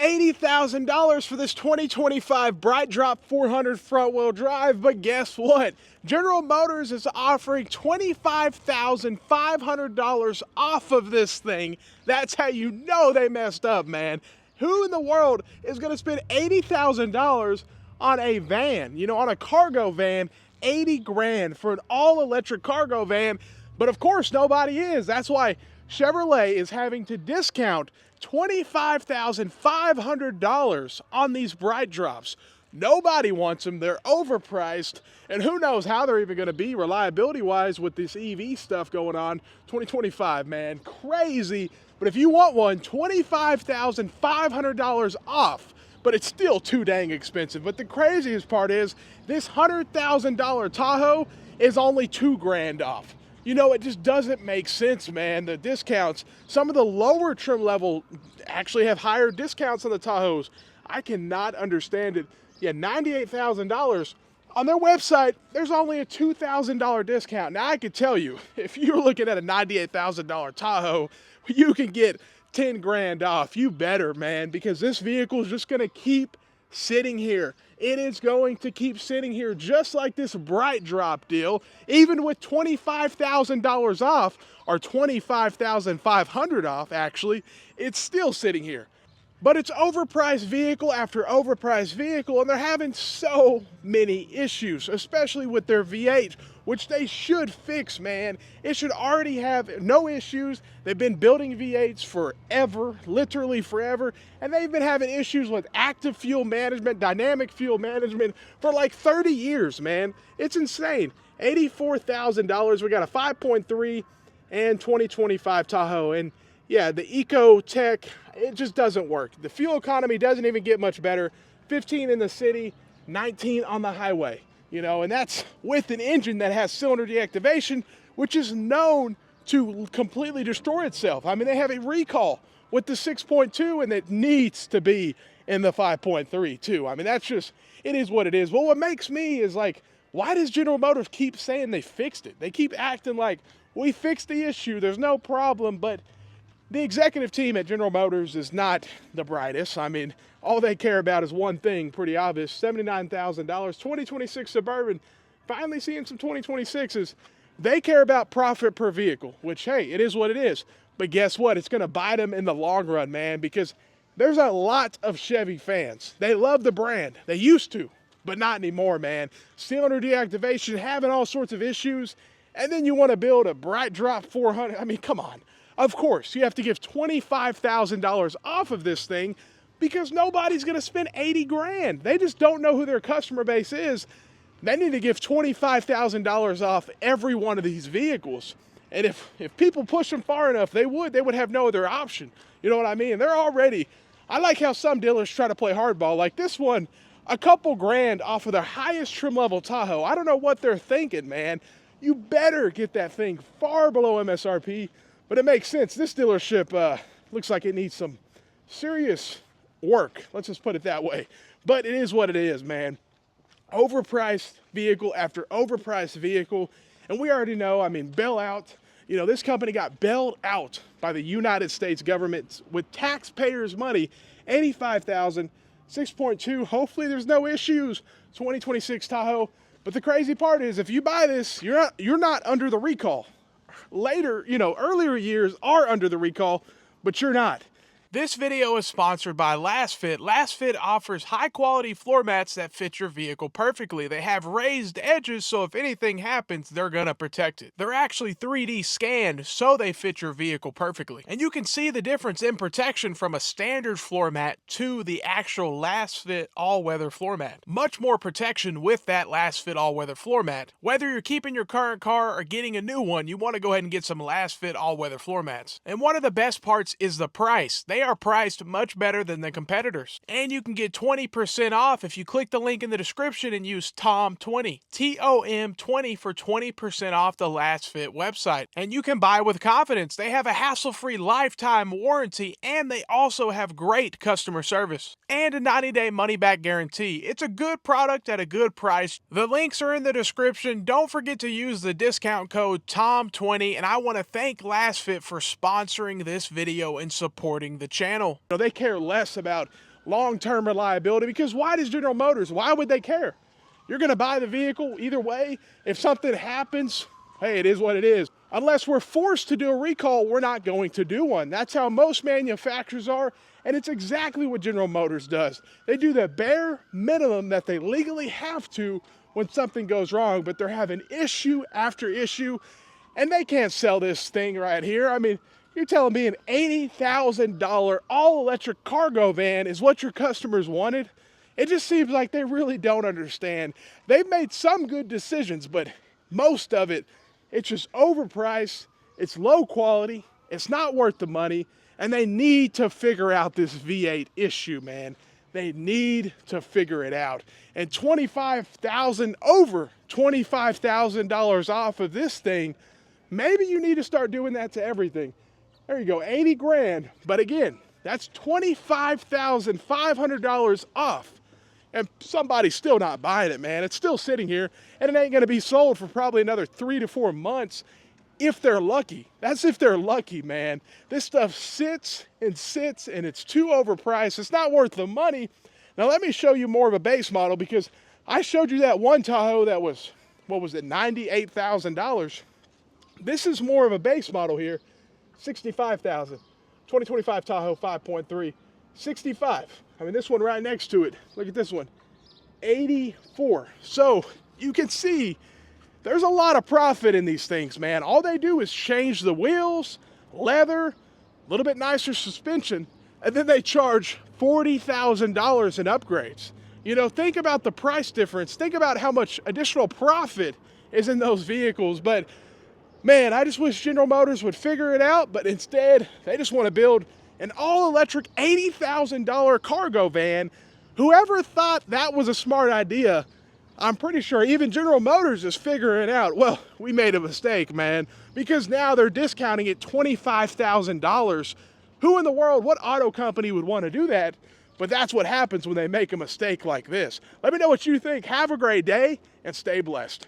$80,000 for this 2025 Bright Drop 400 front wheel drive, but guess what? General Motors is offering $25,500 off of this thing. That's how you know they messed up, man. Who in the world is going to spend $80,000 on a van, on a cargo van? 80 grand for an all-electric cargo van, but of course nobody is. That's why Chevrolet is having to discount $25,500 on these Bright Drops. Nobody wants them. They're overpriced, and who knows how they're even going to be reliability-wise with this EV stuff going on. 2025, man, crazy. But if you want one, $25,500 off. But it's still too dang expensive. But the craziest part is this $100,000 Tahoe is only $2 grand off. It just doesn't make sense, man. The discounts, some of the lower trim level actually have higher discounts on the Tahoes. I cannot understand it. Yeah, $98,000. On their website, there's only a $2,000 discount. Now, I could tell you, if you're looking at a $98,000 Tahoe, you can get 10 grand off. You better, man, because this vehicle is just going to keep sitting here. It is going to keep sitting here just like this Bright Drop deal. Even with $25,000 off, or $25,500 off actually, it's still sitting here. But it's overpriced vehicle after overpriced vehicle, and they're having so many issues, especially with their V8, which they should fix, man. It should already have no issues. They've been building V8s forever, literally forever, and they've been having issues with active fuel management, dynamic fuel management for like 30 years, man. It's insane. $84,000. We got a 5.3 and 2025 Tahoe, and yeah, the Eco Tech, it just doesn't work. The fuel economy doesn't even get much better. 15 in the city, 19 on the highway, and that's with an engine that has cylinder deactivation, which is known to completely destroy itself. I mean, they have a recall with the 6.2, and it needs to be in the 5.3 too. I mean, that's just, it is what it is. Well, what makes me is like, why does General Motors keep saying they fixed it? They keep acting like, we fixed the issue, there's no problem, but the executive team at General Motors is not the brightest. I mean, all they care about is one thing, pretty obvious, $79,000, 2026 Suburban. Finally seeing some 2026s. They care about profit per vehicle, which, hey, it is what it is. But guess what? It's going to bite them in the long run, man, because there's a lot of Chevy fans. They love the brand. They used to, but not anymore, man. Cylinder deactivation, having all sorts of issues, and then you want to build a Bright Drop 400. I mean, come on. Of course, you have to give $25,000 off of this thing because nobody's going to spend 80 grand. They just don't know who their customer base is. They need to give $25,000 off every one of these vehicles. And if people push them far enough, they would have no other option. You know what I mean? They're already, I like how some dealers try to play hardball. Like this one, a couple grand off of their highest trim level Tahoe. I don't know what they're thinking, man. You better get that thing far below MSRP. But it makes sense. This dealership looks like it needs some serious work. Let's just put it that way. But it is what it is, man. Overpriced vehicle after overpriced vehicle. And we already know, I mean, bailout. This company got bailed out by the United States government with taxpayers' money. $85,000, 6.2. Hopefully there's no issues. 2026 Tahoe. But the crazy part is if you buy this, you're not under the recall. Later, earlier years are under the recall, but you're not. This video is sponsored by Lasfit. Lasfit offers high-quality floor mats that fit your vehicle perfectly. They have raised edges, so if anything happens, they're gonna protect it. They're actually 3D scanned, so they fit your vehicle perfectly. And you can see the difference in protection from a standard floor mat to the actual Lasfit all-weather floor mat. Much more protection with that Lasfit all-weather floor mat. Whether you're keeping your current car or getting a new one, you want to go ahead and get some Lasfit all-weather floor mats. And one of the best parts is the price. They are priced much better than the competitors. And you can get 20% off if you click the link in the description and use TOM20. TOM20 for 20% off the Lasfit website. And you can buy with confidence. They have a hassle-free lifetime warranty, and they also have great customer service. And a 90-day money-back guarantee. It's a good product at a good price. The links are in the description. Don't forget to use the discount code TOM20, and I want to thank Lasfit for sponsoring this video and supporting the channel. They care less about long-term reliability. Because why does General Motors, why would they care? You're going to buy the vehicle either way. If something happens, hey, it is what it is. Unless we're forced to do a recall, we're not going to do one. That's how most manufacturers are, and it's exactly what General Motors does. They do the bare minimum that they legally have to when something goes wrong, but they're having issue after issue, and they can't sell this thing right here. I mean, you're telling me an $80,000 all-electric cargo van is what your customers wanted? It just seems like they really don't understand. They've made some good decisions, but most of it, it's just overpriced, it's low quality, it's not worth the money, and they need to figure out this V8 issue, man. They need to figure it out. And over $25,000 off of this thing, maybe you need to start doing that to everything. There you go, 80 grand. But again, that's $25,500 off. And somebody's still not buying it, man. It's still sitting here, and it ain't gonna be sold for probably another 3 to 4 months if they're lucky. That's if they're lucky, man. This stuff sits, and it's too overpriced. It's not worth the money. Now let me show you more of a base model, because I showed you that one Tahoe that was, what was it, $98,000. This is more of a base model here, $65,000. 2025 Tahoe 5.3, 65. I mean, this one right next to it, look at this one, 84. So you can see there's a lot of profit in these things, man. All they do is change the wheels, leather, a little bit nicer suspension, and then they charge $40,000 in upgrades. You know, think about the price difference. Think about how much additional profit is in those vehicles. But man, I just wish General Motors would figure it out, but instead they just want to build an all-electric $80,000 cargo van. Whoever thought that was a smart idea, I'm pretty sure even General Motors is figuring out, well, we made a mistake, man, because now they're discounting it $25,000. Who in the world, what auto company would want to do that? But that's what happens when they make a mistake like this. Let me know what you think. Have a great day and stay blessed.